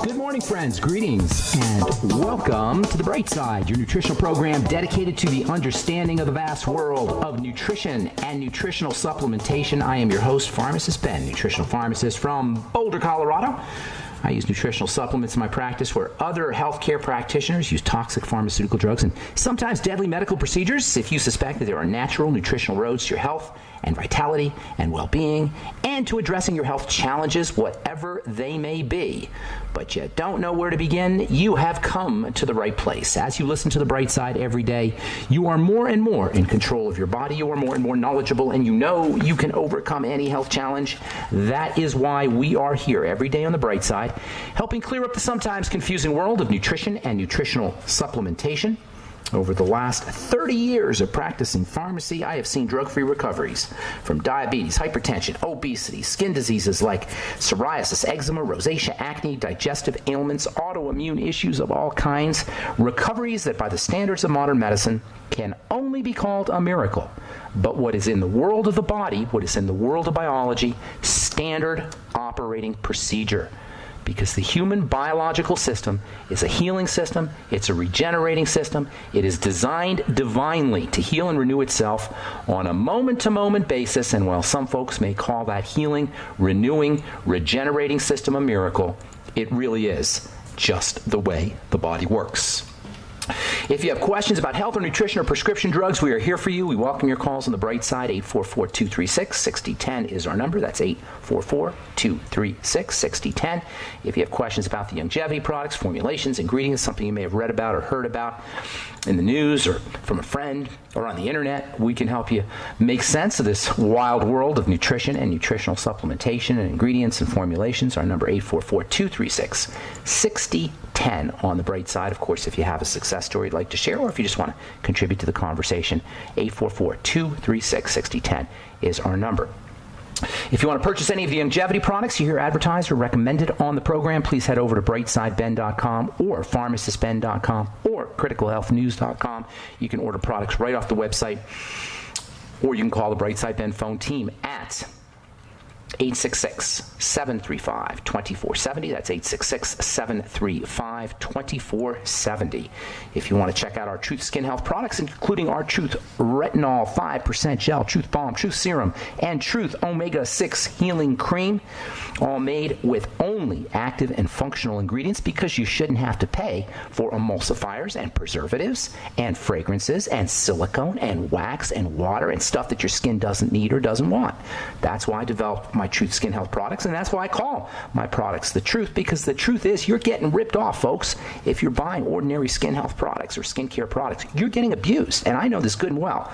Good morning, friends. Greetings and welcome to The Bright Side, your nutritional program dedicated to the understanding of the vast world of nutrition and nutritional supplementation. I am your host, Pharmacist Ben, nutritional pharmacist from Boulder, Colorado. I use nutritional supplements in my practice where other healthcare practitioners use toxic pharmaceutical drugs and sometimes deadly medical procedures. If you suspect that there are natural nutritional roads to your health and vitality and well-being and to addressing your health challenges, whatever they may be, but you don't know where to begin, you have come to the right place. As you listen to The Bright Side every day, you are more and more in control of your body. You are more and more knowledgeable, and you know you can overcome any health challenge. That is why we are here every day on The Bright Side, helping clear up the sometimes confusing world of nutrition and nutritional supplementation. Over the last 30 years of practicing pharmacy, I have seen drug-free recoveries from diabetes, hypertension, obesity, skin diseases like psoriasis, eczema, rosacea, acne, digestive ailments, autoimmune issues of all kinds, recoveries that by the standards of modern medicine can only be called a miracle. But what is in the world of the body, what is in the world of biology, standard operating procedure. Because the human biological system is a healing system, it's a regenerating system, it is designed divinely to heal and renew itself on a moment-to-moment basis, and while some folks may call that healing, renewing, regenerating system a miracle, it really is just the way the body works. If you have questions about health or nutrition or prescription drugs, we are here for you. We welcome your calls on The Bright Side. 844-236-6010 is our number. That's 844-236-6010. If you have questions about the longevity products, formulations, ingredients, something you may have read about or heard about in the news or from a friend or on the internet, we can help you make sense of this wild world of nutrition and nutritional supplementation and ingredients and formulations. Our number 844-236-6010 on The Bright Side. Of course, if you have a success story you'd like to share, or if you just want to contribute to the conversation, 844-236-6010 is our number. If you want to purchase any of the longevity products you hear advertised or recommended on the program, please head over to brightsideben.com or pharmacistben.com or criticalhealthnews.com. You can order products right off the website, or you can call the Bright Side Ben phone team at 866-735-2470. That's 866-735-2470. If you want to check out our Truth Skin Health products, including our Truth Retinol 5% Gel, Truth Balm, Truth Serum, and Truth Omega-6 Healing Cream, all made with only active and functional ingredients, because you shouldn't have to pay for emulsifiers and preservatives and fragrances and silicone and wax and water and stuff that your skin doesn't need or doesn't want. That's why I developed my Truth Skin Health products, and that's why I call my products the truth, because the truth is you're getting ripped off, folks. If you're buying ordinary skin health products or skincare products, you're getting abused, and I know this good and well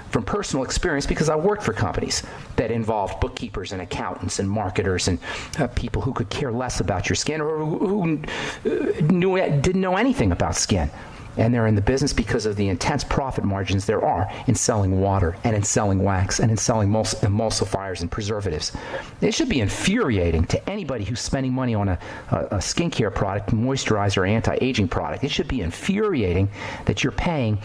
from personal experience, because I worked for companies that involved bookkeepers and accountants and marketers and people who could care less about your skin, or who didn't know anything about skin. And they're in the business because of the intense profit margins there are in selling water and in selling wax and in selling emulsifiers and preservatives. It should be infuriating to anybody who's spending money on a skincare product, moisturizer, or anti-aging product. It should be infuriating that you're paying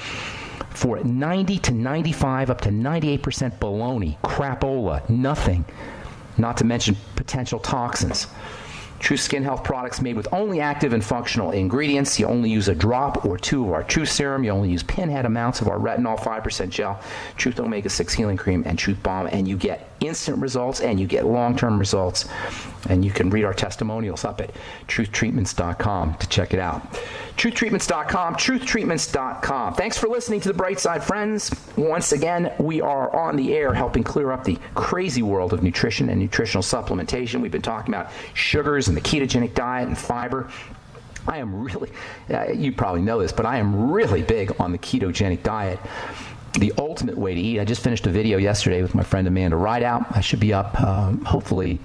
for 90 to 95 up to 98% baloney, crapola, nothing, not to mention potential toxins. True Skin Health products made with only active and functional ingredients. You only use a drop or two of our Truth Serum. You only use pinhead amounts of our Retinol 5% Gel, Truth Omega-6 Healing Cream, and Truth Balm, and you get instant results and you get long-term results. And you can read our testimonials up at truthtreatments.com to check it out. Truthtreatments.com, truthtreatments.com. Thanks for listening to The Bright Side, friends. Once again, we are on the air helping clear up the crazy world of nutrition and nutritional supplementation. We've been talking about sugars and the ketogenic diet and fiber. I am really, you probably know this, but I am really big on the ketogenic diet. The ultimate way to eat. I just finished a video yesterday with my friend Amanda Rideout. I should be up, hopefully,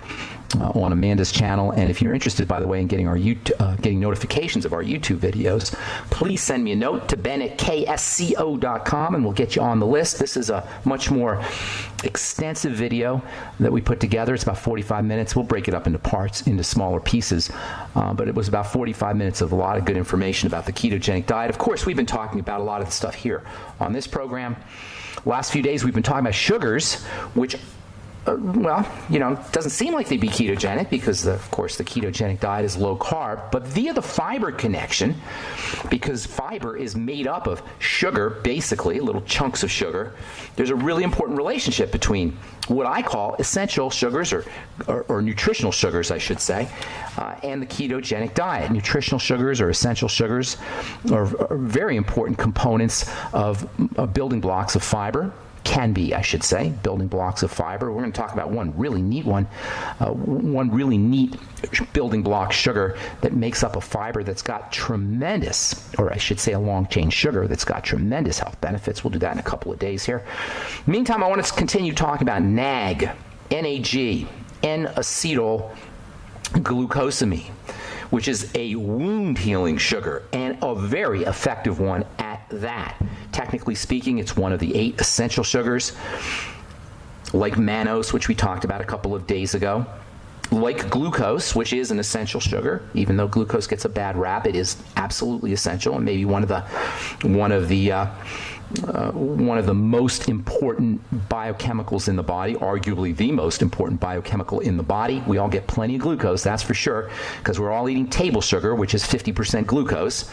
on Amanda's channel. And if you're interested, by the way, in getting our getting notifications of our YouTube videos, please send me a note to ben@ksco.com, and we'll get you on the list. This is a much more extensive video that we put together. It's about 45 minutes. We'll break it up into parts, into smaller pieces. But it was about 45 minutes of a lot of good information about the ketogenic diet. Of course, we've been talking about a lot of the stuff here on this program. Last few days, we've been talking about sugars, which doesn't seem like they'd be ketogenic because, of course, the ketogenic diet is low carb, but via the fiber connection, because fiber is made up of sugar, basically, little chunks of sugar, there's a really important relationship between what I call essential sugars, or nutritional sugars, I should say, and the ketogenic diet. Nutritional sugars or essential sugars are very important components of building blocks of fiber. Can be, I should say, building blocks of fiber. We're going to talk about one really neat building block sugar that makes up a fiber that's got tremendous, or I should say a long-chain sugar that's got tremendous health benefits. We'll do that in a couple of days here. Meantime, I want to continue talking about NAG, N-A-G, N-acetylglucosamine, which is a wound-healing sugar and a very effective one at that. Technically speaking, it's one of the 8 essential sugars, like mannose, which we talked about a couple of days ago, like glucose, which is an essential sugar. Even though glucose gets a bad rap, it is absolutely essential, and maybe one of the most important biochemicals in the body, arguably the most important biochemical in the body. We all get plenty of glucose, that's for sure, because we're all eating table sugar, which is 50% glucose.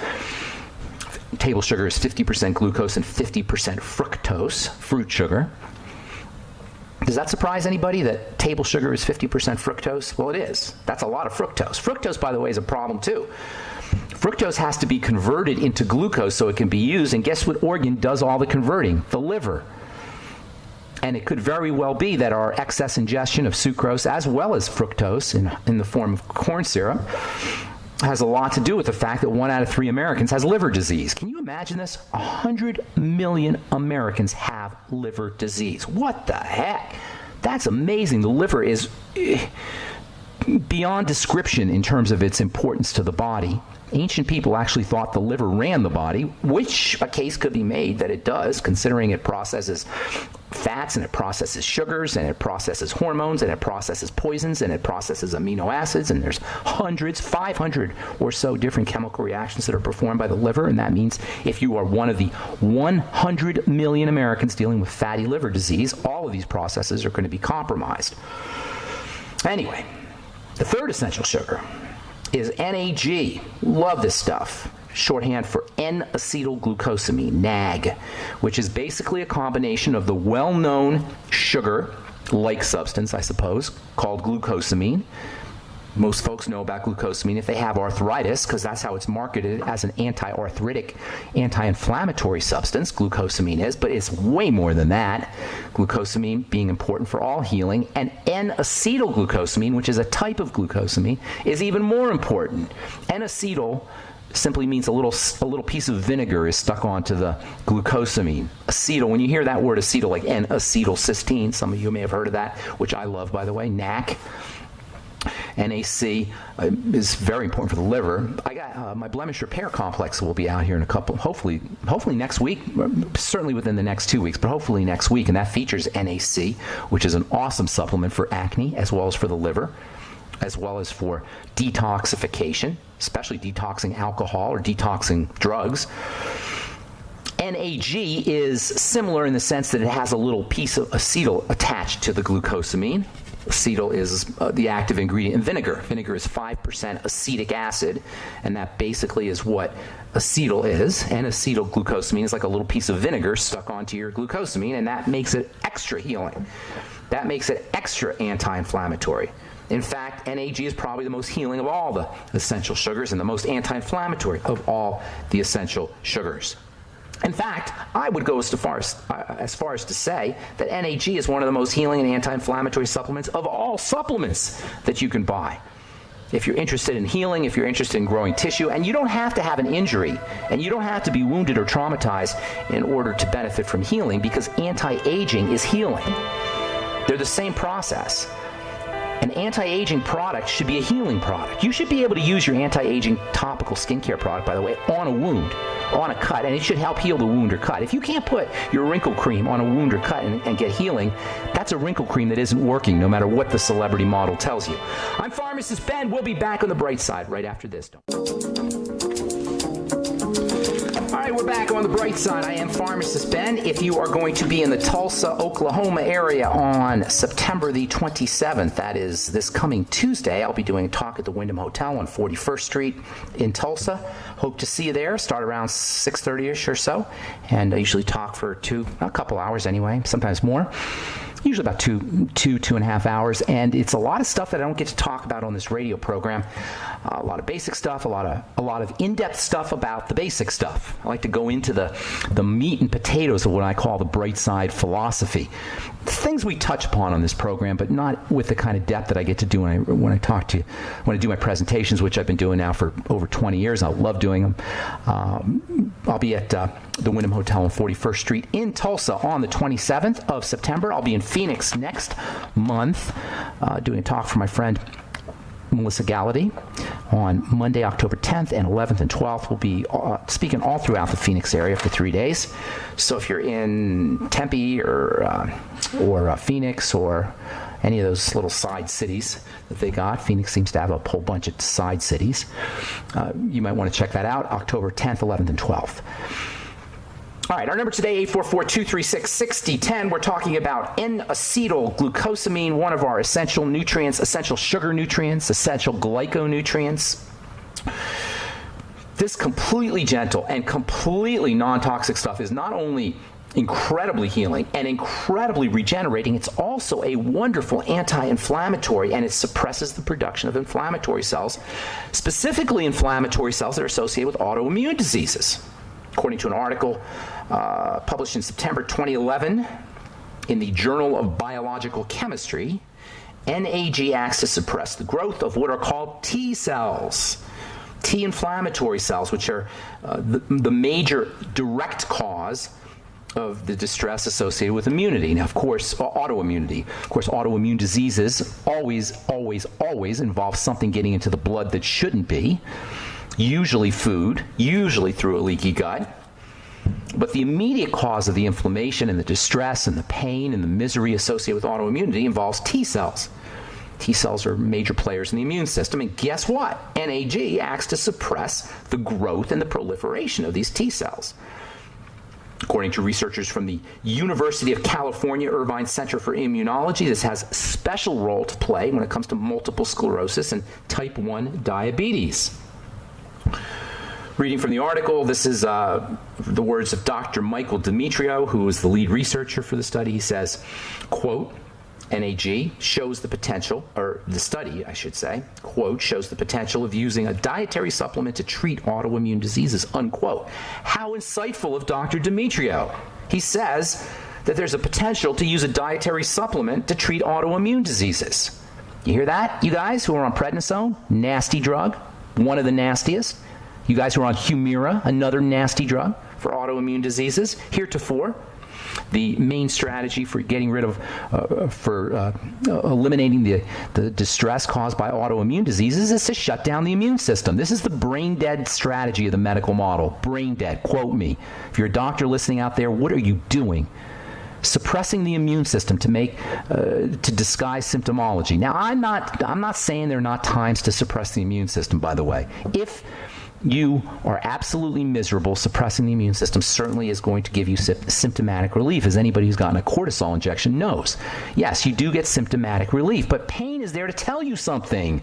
Table sugar is 50% glucose and 50% fructose, fruit sugar. Does that surprise anybody that table sugar is 50% fructose? Well, it is. That's a lot of fructose. Fructose, by the way, is a problem too. Fructose has to be converted into glucose so it can be used, and guess what organ does all the converting? The liver. And it could very well be that our excess ingestion of sucrose as well as fructose in the form of corn syrup has a lot to do with the fact that 1 out of 3 Americans has liver disease. Can you imagine this? 100 million Americans have liver disease. What the heck? That's amazing. The liver is beyond description in terms of its importance to the body. Ancient people actually thought the liver ran the body, which a case could be made that it does, considering it processes fats, and it processes sugars, and it processes hormones, and it processes poisons, and it processes amino acids, and there's 500 or so different chemical reactions that are performed by the liver, and that means if you are one of the 100 million Americans dealing with fatty liver disease, all of these processes are going to be compromised. Anyway, the third essential sugar is NAG. Love this stuff. Shorthand for N-acetylglucosamine, NAG, which is basically a combination of the well-known sugar-like substance, I suppose, called glucosamine. Most folks know about glucosamine if they have arthritis, because that's how it's marketed as an anti-arthritic, anti-inflammatory substance, glucosamine is, but it's way more than that. Glucosamine being important for all healing, and N-acetylglucosamine, which is a type of glucosamine, is even more important. N-acetyl simply means a little piece of vinegar is stuck onto the glucosamine. Acetyl, when you hear that word acetyl, like N-acetylcysteine, some of you may have heard of that, which I love, by the way, NAC. NAC is very important for the liver. I got my blemish repair complex will be out here in a couple, hopefully next week, certainly within the next 2 weeks, but hopefully next week, and that features NAC, which is an awesome supplement for acne as well as for the liver, as well as for detoxification, especially detoxing alcohol or detoxing drugs. NAG is similar in the sense that it has a little piece of acetyl attached to the glucosamine. Acetyl is the active ingredient in vinegar. Vinegar is 5% acetic acid, and that basically is what acetyl is. And acetylglucosamine is like a little piece of vinegar stuck onto your glucosamine, and that makes it extra healing. That makes it extra anti-inflammatory. In fact, NAG is probably the most healing of all the essential sugars and the most anti-inflammatory of all the essential sugars. In fact, I would go as far as to say that NAG is one of the most healing and anti-inflammatory supplements of all supplements that you can buy. If you're interested in healing, if you're interested in growing tissue, and you don't have to have an injury, and you don't have to be wounded or traumatized in order to benefit from healing, because anti-aging is healing. They're the same process. An anti-aging product should be a healing product. You should be able to use your anti-aging topical skincare product, by the way, on a wound, on a cut, and it should help heal the wound or cut. If you can't put your wrinkle cream on a wound or cut and get healing, that's a wrinkle cream that isn't working, no matter what the celebrity model tells you. I'm Pharmacist Ben. We'll be back on the bright side right after this. All right, right, we're back on the bright side. I am Pharmacist Ben. If you are going to be in the Tulsa, Oklahoma area on September the 27th, that is this coming Tuesday, I'll be doing a talk at the Wyndham Hotel on 41st Street in Tulsa. Hope to see you there. Start around 6:30ish or so, and I usually talk for a couple hours anyway, sometimes more. Usually about two and a half hours, and it's a lot of stuff that I don't get to talk about on this radio program. A lot of basic stuff, a lot of in-depth stuff about the basic stuff. I like to go into the meat and potatoes of what I call the bright side philosophy. Things we touch upon on this program, but not with the kind of depth that I get to do when I do my presentations, which I've been doing now for over 20 years. I love doing them. I'll be at the Wyndham Hotel on 41st Street in Tulsa on the 27th of September. I'll be in Phoenix next month doing a talk for my friend Melissa Gallaty on Monday, October 10th and 11th and 12th. We'll be speaking all throughout the Phoenix area for 3 days. So if you're in Tempe or Phoenix or any of those little side cities that they got, Phoenix seems to have a whole bunch of side cities, you might want to check that out, October 10th, 11th, and 12th. All right, our number today, 844-236-6010. We're talking about N-acetylglucosamine, one of our essential nutrients, essential sugar nutrients, essential glyconutrients. This completely gentle and completely non-toxic stuff is not only incredibly healing and incredibly regenerating, it's also a wonderful anti-inflammatory, and it suppresses the production of inflammatory cells, specifically inflammatory cells that are associated with autoimmune diseases. According to an article published in September 2011 in the Journal of Biological Chemistry, NAG acts to suppress the growth of what are called T cells, T inflammatory cells, which are the major direct cause of the distress associated with immunity. Now, of course, autoimmunity. Of course, autoimmune diseases always involve something getting into the blood that shouldn't be. Usually food, usually through a leaky gut. But the immediate cause of the inflammation and the distress and the pain and the misery associated with autoimmunity involves T cells. T cells are major players in the immune system, and guess what? NAG acts to suppress the growth and the proliferation of these T cells. According to researchers from the University of California Irvine Center for Immunology, this has a special role to play when it comes to multiple sclerosis and type 1 diabetes. Reading from the article, this is the words of Dr. Michael Demetrio, who is the lead researcher for the study. He says, quote, NAG shows the potential, or the study, I should say, quote, shows the potential of using a dietary supplement to treat autoimmune diseases, unquote. How insightful of Dr. Demetrio. He says that there's a potential to use a dietary supplement to treat autoimmune diseases. You hear that, you guys who are on prednisone? Nasty drug, one of the nastiest. You guys who are on Humira, another nasty drug for autoimmune diseases. Heretofore, the main strategy for getting rid of, eliminating the distress caused by autoimmune diseases is to shut down the immune system. This is the brain dead strategy of the medical model. Brain dead, quote me. If you're a doctor listening out there, what are you doing? Suppressing the immune system to disguise symptomology. Now, I'm not saying there are not times to suppress the immune system, by the way. If you are absolutely miserable, suppressing the immune system certainly is going to give you symptomatic relief, as anybody who's gotten a cortisol injection knows. Yes, you do get symptomatic relief, but pain is there to tell you something.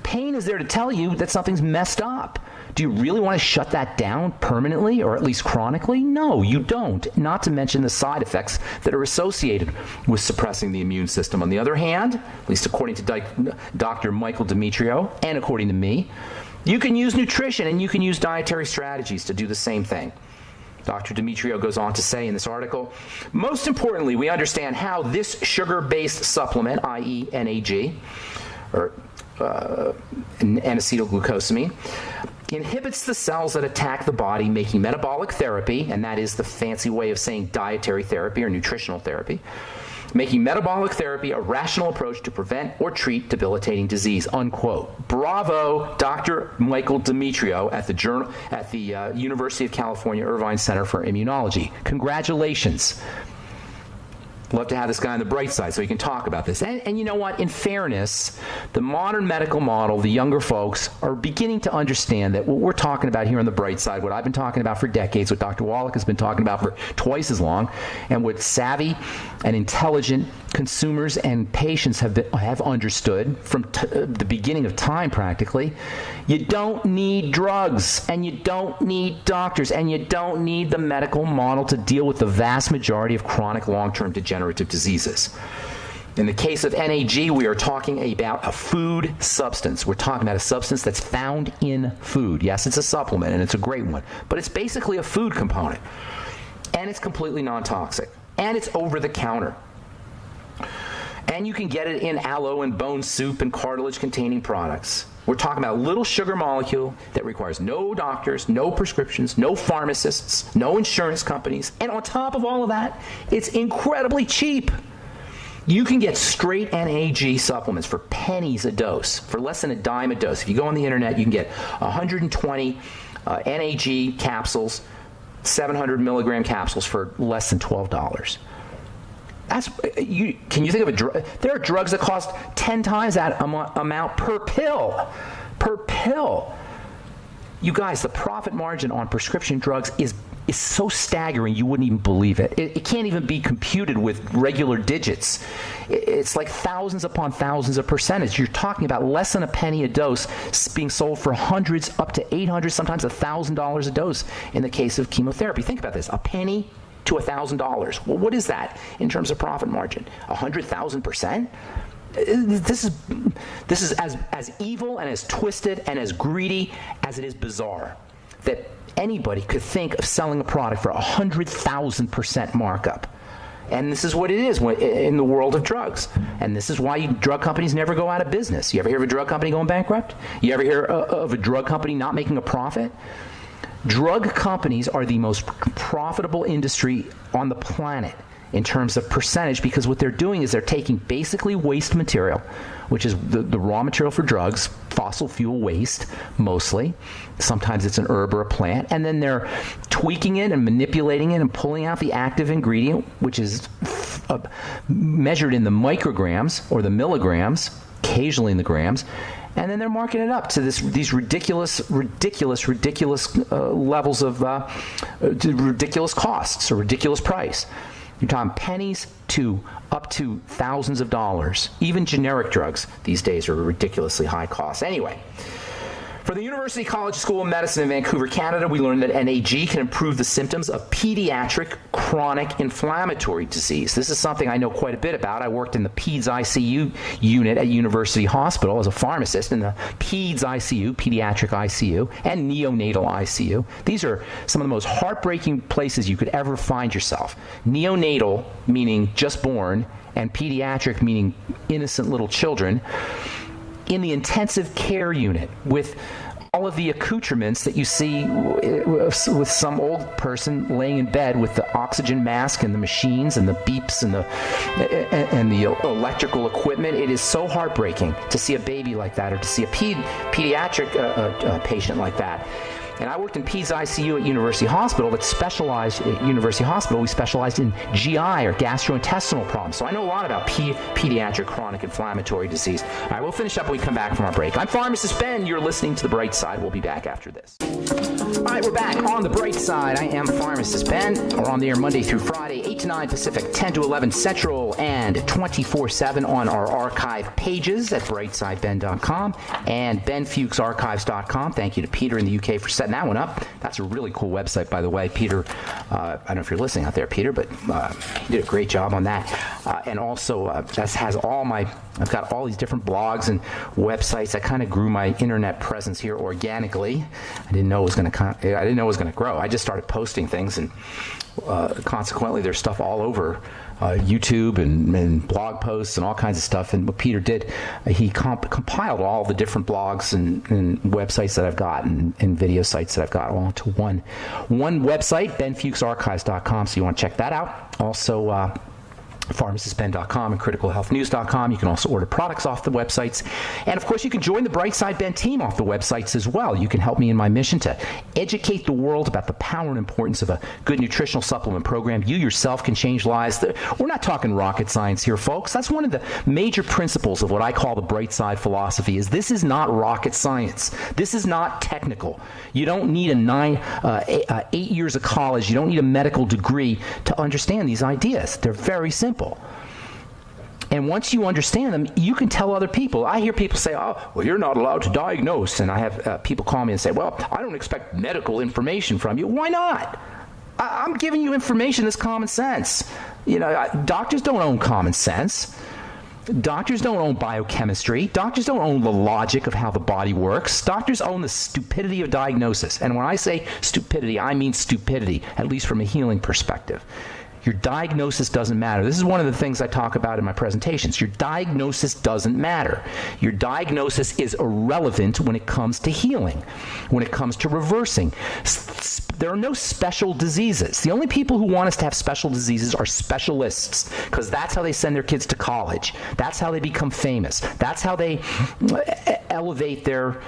Pain is there to tell you that something's messed up. Do you really want to shut that down permanently, or at least chronically? No, you don't. Not to mention the side effects that are associated with suppressing the immune system. On the other hand, at least according to Dr. Michael Demetrio, and according to me, you can use nutrition and you can use dietary strategies to do the same thing. Dr. Demetrio goes on to say in this article, most importantly, we understand how this sugar-based supplement, i.e. NAG, or N-acetylglucosamine, inhibits the cells that attack the body, making metabolic therapy, and that is the fancy way of saying dietary therapy or nutritional therapy, making metabolic therapy a rational approach to prevent or treat debilitating disease, unquote. Bravo, Dr. Michael Demetrio at the University of California Irvine Center for Immunology. Congratulations. Love to have this guy on the bright side so he can talk about this. And you know what? In fairness, the modern medical model, the younger folks are beginning to understand that what we're talking about here on the bright side, what I've been talking about for decades, what Dr. Wallach has been talking about for twice as long, and what savvy and intelligent consumers and patients have understood from the beginning of time practically. You don't need drugs, and you don't need doctors, and you don't need the medical model to deal with the vast majority of chronic long-term degenerative diseases. In the case of NAG, we are talking about a food substance. We're talking about a substance that's found in food. Yes, it's a supplement, and it's a great one, but it's basically a food component, and it's completely non-toxic, and it's over-the-counter. And you can get it in aloe and bone soup and cartilage-containing products. We're talking about a little sugar molecule that requires no doctors, no prescriptions, no pharmacists, no insurance companies. And on top of all of that, it's incredibly cheap. You can get straight NAG supplements for pennies a dose, for less than a dime a dose. If you go on the internet, you can get 120 NAG capsules, 700 milligram capsules for less than $12. Can you think of a drug? There are drugs that cost 10 times that amount per pill. Per pill. You guys, the profit margin on prescription drugs is so staggering you wouldn't even believe it. It can't even be computed with regular digits. It's like thousands upon thousands of percentage. You're talking about less than a penny a dose being sold for hundreds up to $800, sometimes $1,000 a dose in the case of chemotherapy. Think about this. A penny to $1,000. Well, what is that in terms of profit margin? 100,000%? This is as evil and as twisted and as greedy as it is bizarre that anybody could think of selling a product for 100,000% markup. And this is what it is in the world of drugs. And this is why drug companies never go out of business. You ever hear of a drug company going bankrupt? You ever hear of a drug company not making a profit? Drug companies are the most profitable industry on the planet in terms of percentage, because what they're doing is they're taking basically waste material, which is the raw material for drugs, fossil fuel waste mostly. Sometimes it's an herb or a plant, and then they're tweaking it and manipulating it and pulling out the active ingredient, which is measured in the micrograms or the milligrams, occasionally in the grams, and then they're marking it up to these ridiculous levels of ridiculous costs or ridiculous price. You're talking pennies to up to thousands of dollars. Even generic drugs these days are ridiculously high costs. Anyway, for the University College School of Medicine in Vancouver, Canada, we learned that NAG can improve the symptoms of pediatric chronic inflammatory disease. This is something I know quite a bit about. I worked in the PEDS ICU unit at University Hospital as a pharmacist in the PEDS ICU, pediatric ICU, and neonatal ICU. These are some of the most heartbreaking places you could ever find yourself. Neonatal, meaning just born, and pediatric, meaning innocent little children, in the intensive care unit with all of the accoutrements that you see with some old person laying in bed with the oxygen mask and the machines and the beeps and the electrical equipment. It is so heartbreaking to see a baby like that or to see a pediatric patient like that. And I worked in PEDS ICU at University Hospital we specialized in GI or gastrointestinal problems. So I know a lot about pediatric chronic inflammatory disease. All right, we'll finish up when we come back from our break. I'm Pharmacist Ben. You're listening to The Bright Side. We'll be back after this. All right, we're back on The Bright Side. I am Pharmacist Ben. We're on the air Monday through Friday, 8 to 9 Pacific, 10 to 11 Central, and 24/7 on our archive pages at brightsideben.com and benfuchsarchives.com. Thank you to Peter in the UK for setting that one up. That's a really cool website, by the way. Peter, I don't know if you're listening out there, Peter, but he did a great job on that. And also, that has I've got all these different blogs and websites. I kind of grew my internet presence here organically. I didn't know it was going to grow. I just started posting things, and consequently, there's stuff all over YouTube and blog posts and all kinds of stuff. And what Peter did, he compiled all the different blogs and websites that I've got and video sites that I've got all into one website, benfuchsarchives.com. So you want to check that out. Also, pharmacistben.com and criticalhealthnews.com. You can also order products off the websites. And of course, you can join the Brightside Ben team off the websites as well. You can help me in my mission to educate the world about the power and importance of a good nutritional supplement program. You yourself can change lives. We're not talking rocket science here, folks. That's one of the major principles of what I call the Brightside philosophy. Is this is not rocket science. This is not technical. You don't need 8 years of college. You don't need a medical degree to understand these ideas. They're very simple. And once you understand them, you can tell other people. I hear people say, oh, well, you're not allowed to diagnose. And I have people call me and say, well, I don't expect medical information from you. Why not? I'm giving you information that's common sense. You know, doctors don't own common sense. Doctors don't own biochemistry. Doctors don't own the logic of how the body works. Doctors own the stupidity of diagnosis. And when I say stupidity, I mean stupidity, at least from a healing perspective. Your diagnosis doesn't matter. This is one of the things I talk about in my presentations. Your diagnosis doesn't matter. Your diagnosis is irrelevant when it comes to healing, when it comes to reversing. There are no special diseases. The only people who want us to have special diseases are specialists, because that's how they send their kids to college. That's how they become famous. That's how they elevate their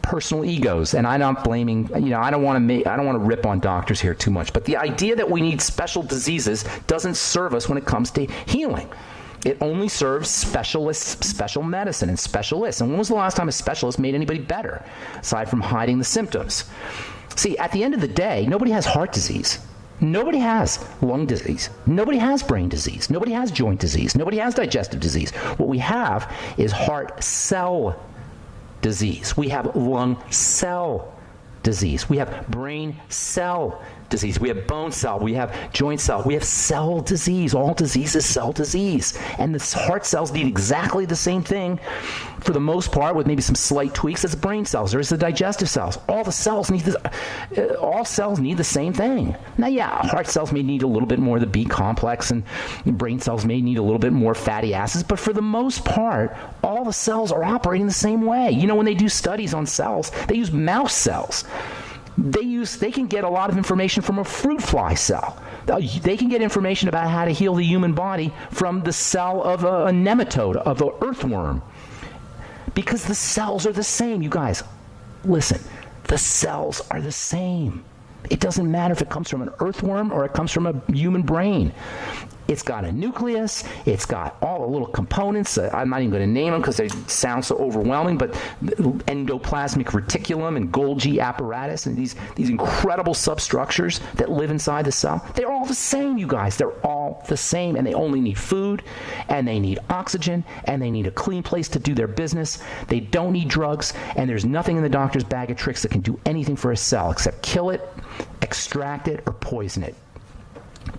personal egos. And I'm not blaming, I don't want to rip on doctors here too much, but the idea that we need special diseases doesn't serve us when it comes to healing. It only serves specialists, special medicine, and specialists. And when was the last time a specialist made anybody better, aside from hiding the symptoms? See, at the end of the day, nobody has heart disease. Nobody has lung disease. Nobody has brain disease. Nobody has joint disease. Nobody has digestive disease. What we have is heart cell disease. We have lung cell disease. We have brain cell disease. We have bone cell. We have joint cell. We have cell disease. All disease is cell disease. And the heart cells need exactly the same thing, for the most part, with maybe some slight tweaks, as the brain cells or as the digestive cells. All cells need the same thing. Now, yeah, heart cells may need a little bit more of the B complex, and brain cells may need a little bit more fatty acids, but for the most part, all the cells are operating the same way. When they do studies on cells, they use mouse cells. They can get a lot of information from a fruit fly cell. They can get information about how to heal the human body from the cell of a nematode, of an earthworm. Because the cells are the same, you guys. Listen, the cells are the same. It doesn't matter if it comes from an earthworm or it comes from a human brain. It's got a nucleus. It's got all the little components. I'm not even going to name them because they sound so overwhelming, but endoplasmic reticulum and Golgi apparatus and these incredible substructures that live inside the cell, they're all the same, you guys. They're all the same, and they only need food, and they need oxygen, and they need a clean place to do their business. They don't need drugs, and there's nothing in the doctor's bag of tricks that can do anything for a cell except kill it, extract it, or poison it.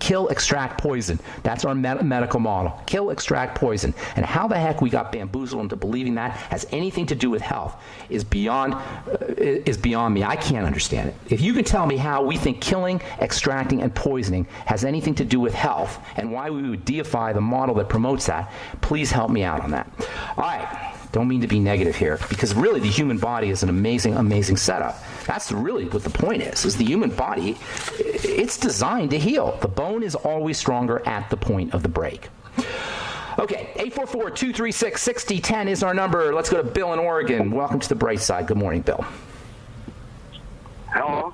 Kill, extract, poison. That's our medical model. Kill, extract, poison. And how the heck we got bamboozled into believing that has anything to do with health is beyond me. I can't understand it. If you can tell me how we think killing, extracting, and poisoning has anything to do with health and why we would deify the model that promotes that, please help me out on that. All right. Don't mean to be negative here, because really the human body is an amazing, amazing setup. That's really what the point is the human body, it's designed to heal. The bone is always stronger at the point of the break. Okay, 844-236-6010 is our number. Let's go to Bill in Oregon. Welcome to the bright side. Good morning, Bill. Hello.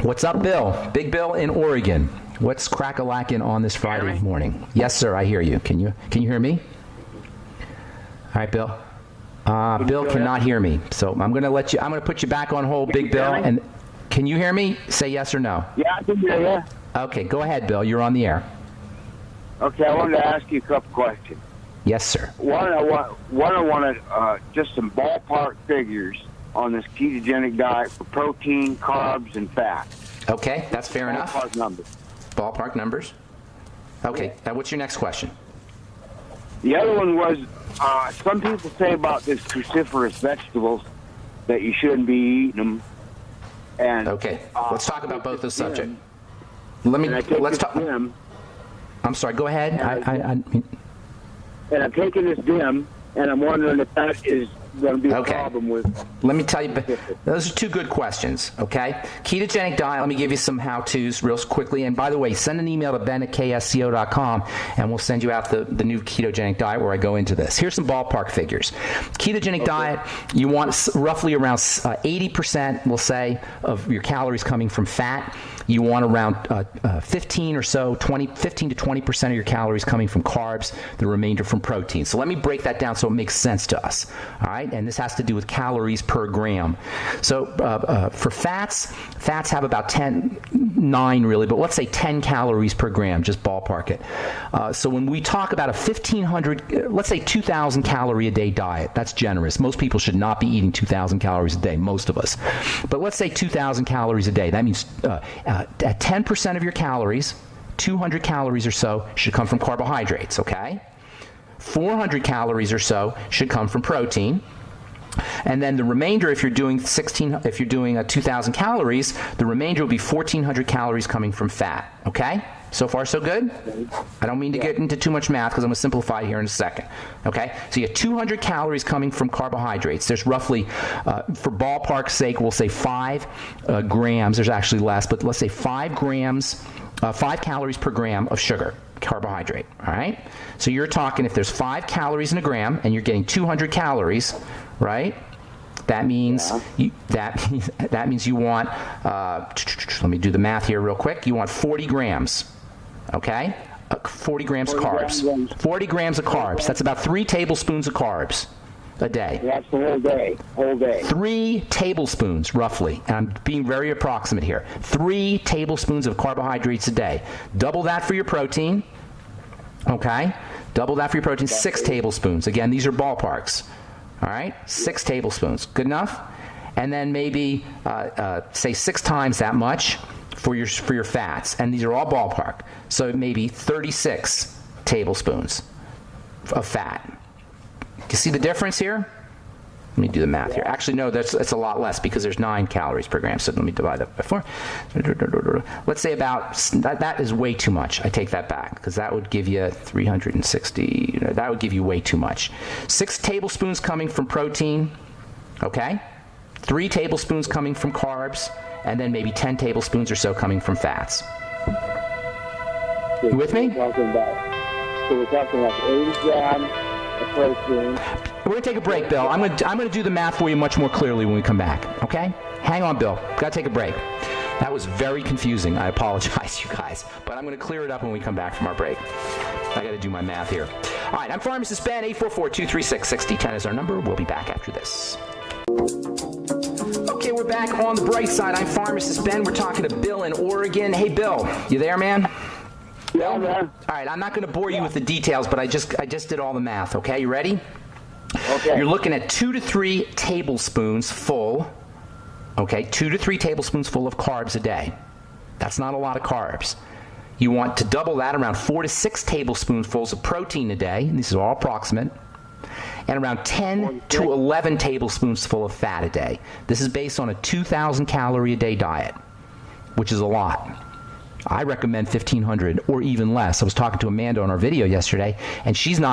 What's up, Bill? Big Bill in Oregon. What's crack-a-lackin' on this Friday morning? Yes, sir, I hear you. Can you hear me? All right, Bill. Bill cannot hear me, so I'm going to put you back on hold, Big Bill. And can you hear me? Say yes or no. Yeah, I can hear you. Okay, go ahead, Bill. You're on the air. Okay, I wanted to ask you a couple questions. Yes, sir. I wanted just some ballpark figures on this ketogenic diet for protein, carbs, and fat. Okay, that's fair enough. Ballpark numbers. Ballpark numbers. Okay, what's your next question? The other one was, some people say about this cruciferous vegetables that you shouldn't be eating them. And okay, let's talk about both those subjects. Let's talk. I'm sorry. Go ahead. And I'm taking this DIM, and I'm wondering if that is going to be a Okay. problem with. Let me tell you, those are two good questions, okay? Ketogenic diet, let me give you some how-tos real quickly. And by the way, send an email to ben@ksco.com, and we'll send you out the new ketogenic diet where I go into this. Here's some ballpark figures. Ketogenic diet, you want roughly around 80%, we'll say, of your calories coming from fat. You want around 15 or so, 15 to 20% of your calories coming from carbs, the remainder from protein. So let me break that down so it makes sense to us. All right, and this has to do with calories per gram. So for fats have about 9 really, but let's say 10 calories per gram, just ballpark it. So when we talk about a 1,500, let's say 2,000 calorie a day diet, that's generous. Most people should not be eating 2,000 calories a day, most of us. But let's say 2,000 calories a day. That means at 10% of your calories, 200 calories or so should come from carbohydrates, okay? 400 calories or so should come from protein. And then the remainder, if you're doing 2,000 calories, the remainder will be 1,400 calories coming from fat, okay? So far, so good? I don't mean to get into too much math because I'm going to simplify here in a second. Okay? So you have 200 calories coming from carbohydrates. There's roughly, for ballpark's sake, we'll say 5 grams. There's actually less, but let's say 5 grams, 5 calories per gram of sugar, carbohydrate. All right? So you're talking if there's 5 calories in a gram and you're getting 200 calories, right? That means that means you want. Let me do the math here real quick. You want 40 grams. Okay, 40 grams of carbs. 40 grams of carbs. That's about 3 tablespoons of carbs a day. That's the whole day. Whole day. 3 tablespoons, roughly. And I'm being very approximate here. 3 tablespoons of carbohydrates a day. Double that for your protein. Okay, double that for your protein. 6 tablespoons. Again, these are ballparks. All right, 6 tablespoons. Good enough? And then maybe say 6 times that much for your fats. And these are all ballpark. So maybe 36 tablespoons of fat. You see the difference here? Let me do the math here. Actually, no, that's a lot less because there's 9 calories per gram. So let me divide that by 4. Let's say about, that is way too much. I take that back because that would give you 360. That would give you way too much. 6 tablespoons coming from protein, okay? 3 tablespoons coming from carbs, and then maybe 10 tablespoons or so coming from fats. You with me? So we're talking like 80 grams of protein. We're going to take a break, Bill. I'm going to do the math for you much more clearly when we come back, okay? Hang on, Bill. Got to take a break. That was very confusing. I apologize, you guys. But I'm going to clear it up when we come back from our break. I got to do my math here. All right, I'm Pharmacist Ben. 844-236-6010 is our number. We'll be back after this. Okay, we're back on the bright side. I'm Pharmacist Ben. We're talking to Bill in Oregon. Hey, Bill, you there, man? Yeah, man. All right, I'm not going to bore you with the details, but I just did all the math, okay? You ready? Okay. You're looking at 2 to 3 tablespoons full, okay? 2 to 3 tablespoons full of carbs a day. That's not a lot of carbs. You want to double that, around 4 to 6 tablespoonfuls of protein a day, and this is all approximate, and around 10 to 11 tablespoons full of fat a day. This is based on a 2,000 calorie a day diet, which is a lot. I recommend 1,500 or even less. I was talking to Amanda on our video yesterday, and she doesn't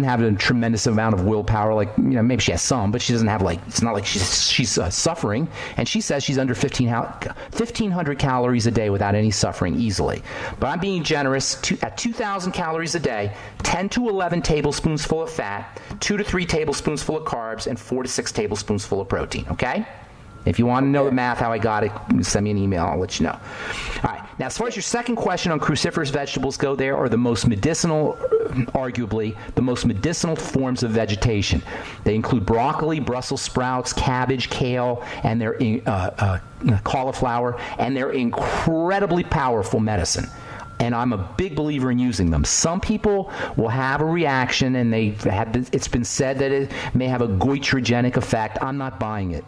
have a tremendous amount of willpower. Like, maybe she has some, but she doesn't have it's not like she's suffering. And she says she's under 1,500 calories a day without any suffering easily. But I'm being generous. At 2,000 calories a day, 10 to 11 tablespoons full of fat, 2 to 3 tablespoons full of carbs, and 4 to 6 tablespoons full of protein. Okay? If you want to know the math, how I got it, send me an email. I'll let you know. All right. Now, as far as your second question on cruciferous vegetables go, there are the most medicinal, arguably, the most medicinal forms of vegetation. They include broccoli, Brussels sprouts, cabbage, kale, and they're cauliflower, and they're incredibly powerful medicine. And I'm a big believer in using them. Some people will have a reaction, and it's been said that it may have a goitrogenic effect. I'm not buying it.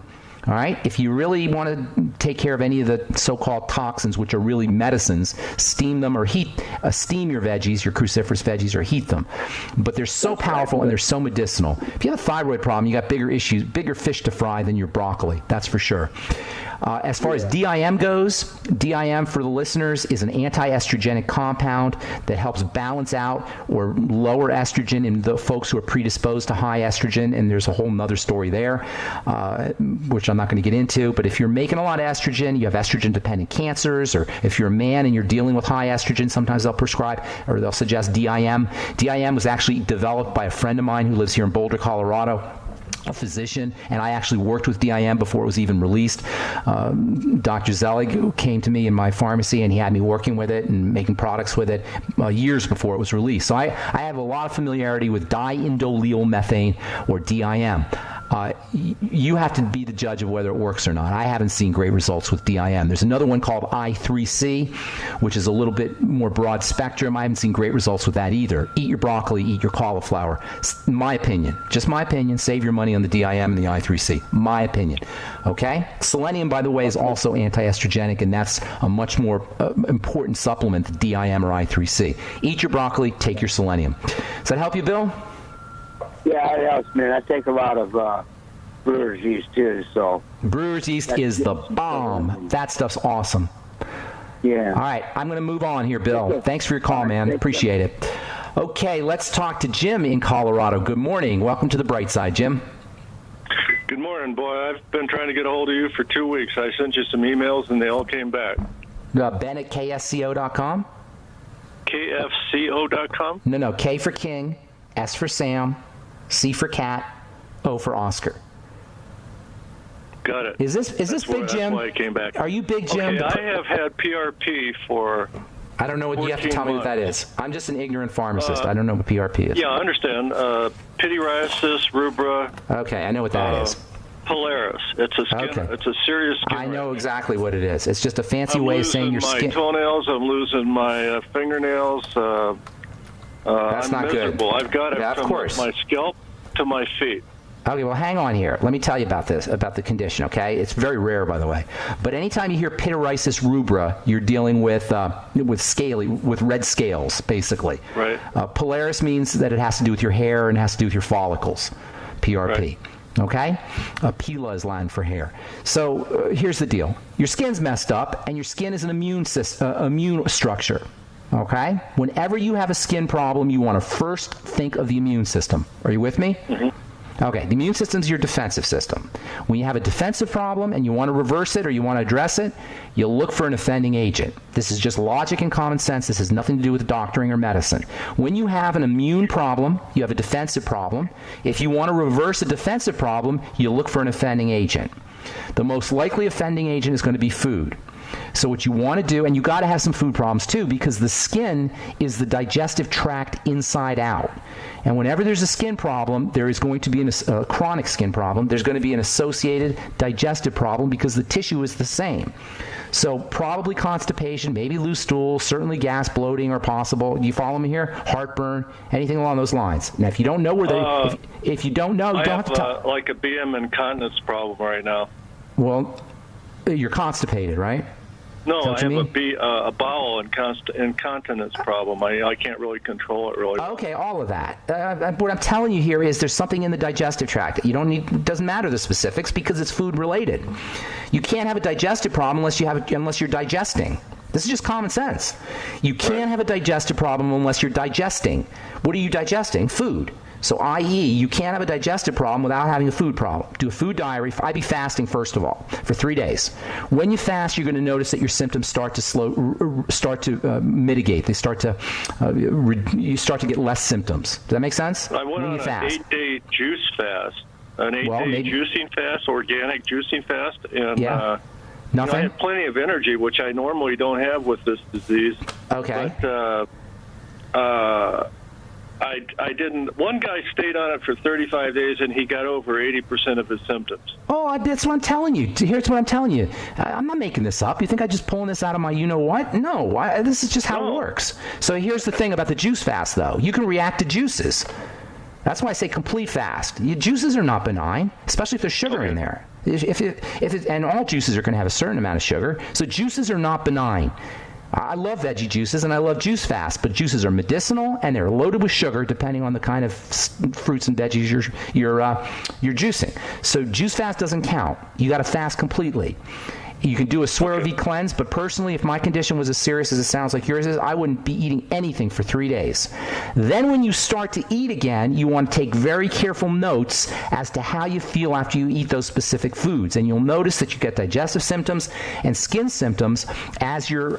All right. If you really want to take care of any of the so-called toxins, which are really medicines, steam them or steam your veggies, your cruciferous veggies, or heat them. But they're so powerful and they're so medicinal. If you have a thyroid problem, you got bigger fish to fry than your broccoli. That's for sure. As far as DIM goes, DIM for the listeners is an anti-estrogenic compound that helps balance out or lower estrogen in the folks who are predisposed to high estrogen, and there's a whole nother story there, which I'm not going to get into. But if you're making a lot of estrogen, you have estrogen-dependent cancers, or if you're a man and you're dealing with high estrogen, sometimes they'll prescribe or they'll suggest DIM. DIM was actually developed by a friend of mine who lives here in Boulder, Colorado, a physician, and I actually worked with DIM before it was even released. Dr. Zelig came to me in my pharmacy, and he had me working with it and making products with it years before it was released. So I have a lot of familiarity with diindolenyl methane, or DIM. You have to be the judge of whether it works or not. I haven't seen great results with DIM. There's another one called I3C, which is a little bit more broad spectrum. I haven't seen great results with that either. Eat your broccoli, eat your cauliflower. My opinion, just my opinion. Save your money on the DIM and the I3C. My opinion. Okay? Selenium, by the way, is also anti-estrogenic, and that's a much more important supplement than DIM or I3C. Eat your broccoli, take your selenium. Does that help you, Bill? Yeah, it helps, man. I take a lot of brewer's yeast, too, so. Brewer's yeast is the bomb. That stuff's awesome. Yeah. All right, I'm going to move on here, Bill. Thanks for your call, man. Appreciate it. Okay, let's talk to Jim in Colorado. Good morning. Welcome to the bright side, Jim. Good morning, boy. I've been trying to get a hold of you for 2 weeks. I sent you some emails, and they all came back. Ben at ksco.com? KFCO.com? No, K for King, S for Sam, C for Cat, O for Oscar. Got it. Is this Big Jim? That's why I came back. Are you Big Jim? Okay, I have had PRP for I don't know what you have to tell me what that is. I'm just an ignorant pharmacist. I don't know what PRP is. Yeah, I understand. Pityriasis, rubra. Okay, I know what that is. Polaris. It's a skin. Okay. It's a serious skin. I know exactly what it is. It's just a fancy way of saying your skin. I'm losing my toenails. I'm losing my fingernails. That's not miserable. good. I've got it from my scalp to my feet. Okay, well, hang on here. Let me tell you about this, about the condition, okay? It's very rare, by the way. But anytime you hear pityriasis rubra, you're dealing with red scales, basically. Right. Polaris means that it has to do with your hair and has to do with your follicles, PRP. Right. Okay? Pila is Latin for hair. So here's the deal. Your skin's messed up, and your skin is an immune structure. Okay? Whenever you have a skin problem, you want to first think of the immune system. Are you with me? Mm-hmm. Okay, the immune system is your defensive system. When you have a defensive problem and you want to reverse it or you want to address it, you look for an offending agent. This is just logic and common sense. This has nothing to do with doctoring or medicine. When you have an immune problem, you have a defensive problem. If you want to reverse a defensive problem, you look for an offending agent. The most likely offending agent is going to be food. So what you want to do, and you got to have some food problems too, because the skin is the digestive tract inside out. And whenever there's a skin problem, there is going to be a chronic skin problem. There's going to be an associated digestive problem because the tissue is the same. So probably constipation, maybe loose stool, certainly gas, bloating are possible. Do you follow me here? Heartburn, anything along those lines. Now, if you don't know where they, if you don't know, you don't have to tell. Like a BM incontinence problem right now. Well, you're constipated, right? No, I have a bowel incontinence problem. I can't really control it really. Okay, all of that. What I'm telling you here is there's something in the digestive tract. You don't need. It doesn't matter the specifics because it's food related. You can't have a digestive problem unless you're digesting. This is just common sense. You can't have a digestive problem unless you're digesting. What are you digesting? Food. So, i.e., you can't have a digestive problem without having a food problem. Do a food diary. I'd be fasting, first of all, for 3 days. When you fast, you're going to notice that your symptoms start to mitigate. They start to, you start to get less symptoms. Does that make sense? I went on an 8-day juice fast, an 8-day juicing fast, organic juicing fast, and nothing. I had plenty of energy, which I normally don't have with this disease. Okay. But I didn't. One guy stayed on it for 35 days, and he got over 80% of his symptoms. Oh, that's what I'm telling you. Here's what I'm telling you. I'm not making this up. You think I'm just pulling this out of my you-know-what? No. This is just how it works. So here's the thing about the juice fast, though. You can react to juices. That's why I say complete fast. Juices are not benign, especially if there's sugar in there. And all juices are going to have a certain amount of sugar. So juices are not benign. I love veggie juices and I love juice fast, but juices are medicinal and they're loaded with sugar depending on the kind of fruits and veggies you're juicing. So juice fast doesn't count. You got to fast completely. You can do a Swear-O-V cleanse, but personally, if my condition was as serious as it sounds like yours is, I wouldn't be eating anything for 3 days. Then when you start to eat again, you want to take very careful notes as to how you feel after you eat those specific foods. And you'll notice that you get digestive symptoms and skin symptoms as you're,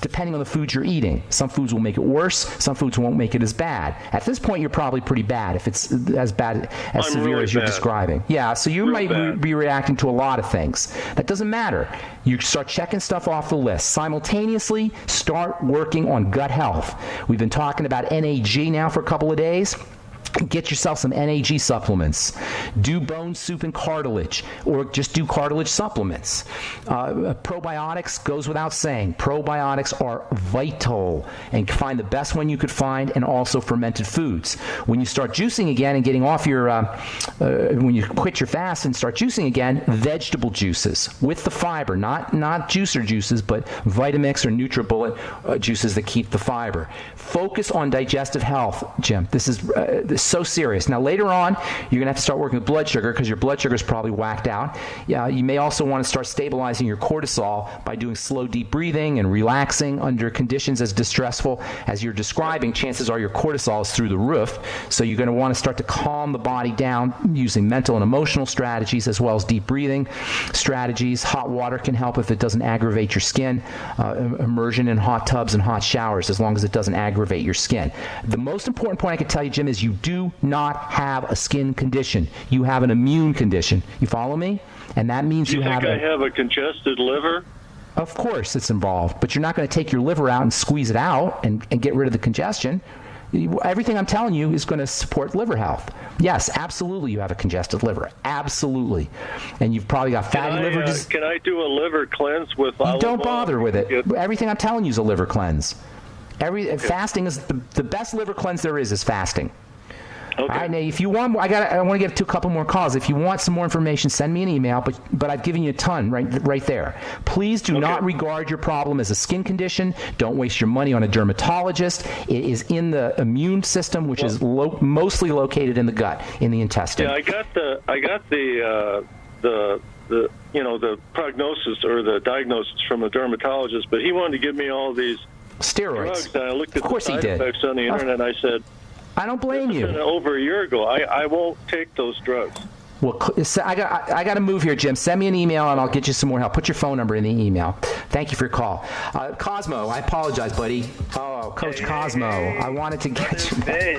depending on the foods you're eating. Some foods will make it worse. Some foods won't make it as bad. At this point, you're probably pretty bad if it's as bad, as severe really as you're bad. describing. Yeah, so you might be reacting to a lot of things. That doesn't matter. You start checking stuff off the list. Simultaneously, start working on gut health. We've been talking about NAG now for a couple of days. Get yourself some NAG supplements. Do bone soup and cartilage, or just do cartilage supplements. Probiotics goes without saying. Probiotics are vital, and find the best one you could find, and also fermented foods. When you start juicing again and getting off your, when you quit your fast and start juicing again, vegetable juices with the fiber, not juicer juices, but Vitamix or NutriBullet juices that keep the fiber. Focus on digestive health, Jim. This is so serious. Now, later on, you're going to have to start working with blood sugar because your blood sugar is probably whacked out. You may also want to start stabilizing your cortisol by doing slow, deep breathing and relaxing under conditions as distressful as you're describing. Chances are your cortisol is through the roof. So you're going to want to start to calm the body down using mental and emotional strategies as well as deep breathing strategies. Hot water can help if it doesn't aggravate your skin. Immersion in hot tubs and hot showers as long as it doesn't aggravate your skin. The most important point I can tell you, Jim, is you do not have a skin condition. You have an immune condition. You follow me? And that means you have. You think I have a congested liver? Of course it's involved, but you're not going to take your liver out and squeeze it out and get rid of the congestion. Everything I'm telling you is going to support liver health. Yes, absolutely you have a congested liver. Absolutely. And you've probably got fatty liver disease. Can I do a liver cleanse with olive oil? Don't bother with it. Everything I'm telling you is a liver cleanse. Fasting is the best liver cleanse there is fasting. Okay. All right, now, if you want, I want to get to a couple more calls. If you want some more information, send me an email. But I've given you a ton right there. Please do not regard your problem as a skin condition. Don't waste your money on a dermatologist. It is in the immune system, which is mostly located in the gut, in the intestine. Yeah, I got the prognosis or the diagnosis from a dermatologist, but he wanted to give me all these steroids. drugs. And I looked at the side effects on the internet, and I said, I don't blame you. Over a year ago, I won't take those drugs. Well, I got to move here, Jim. Send me an email, and I'll get you some more help. Put your phone number in the email. Thank you for your call. Cosmo, I apologize, buddy. Oh, Coach Cosmo, I wanted to get you back.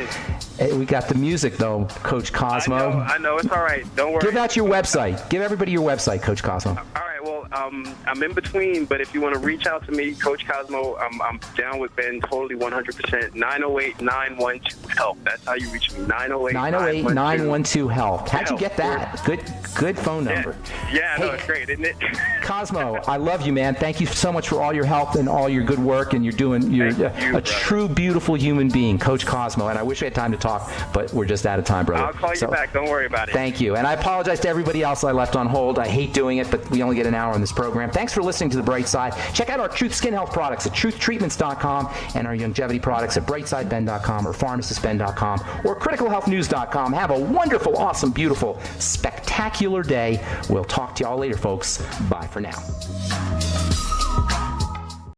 Hey, we got the music, though, Coach Cosmo. I know. It's all right. Don't worry. Give out your website. Give everybody your website, Coach Cosmo. All right. Well, I'm in between, but if you want to reach out to me, Coach Cosmo, I'm down with Ben, totally 100%. 908-912-HELP. That's how you reach me. 908-912-HELP. How'd you get that? Good phone number. Yeah, no, it's great, isn't it? Cosmo, I love you, man. Thank you so much for all your help and all your good work, and you're a true, beautiful human being, Coach Cosmo. And I wish we had time to talk, but we're just out of time, brother. I'll call you back. Don't worry about it. Thank you. And I apologize to everybody else I left on hold. I hate doing it, but we only get an hour on this program. Thanks for listening to The Bright Side. Check out our Truth Skin Health products at truthtreatments.com and our longevity products at brightsideben.com or pharmacistben.com or criticalhealthnews.com. Have a wonderful, awesome, beautiful, spectacular day. We'll talk to y'all later, folks. Bye for now.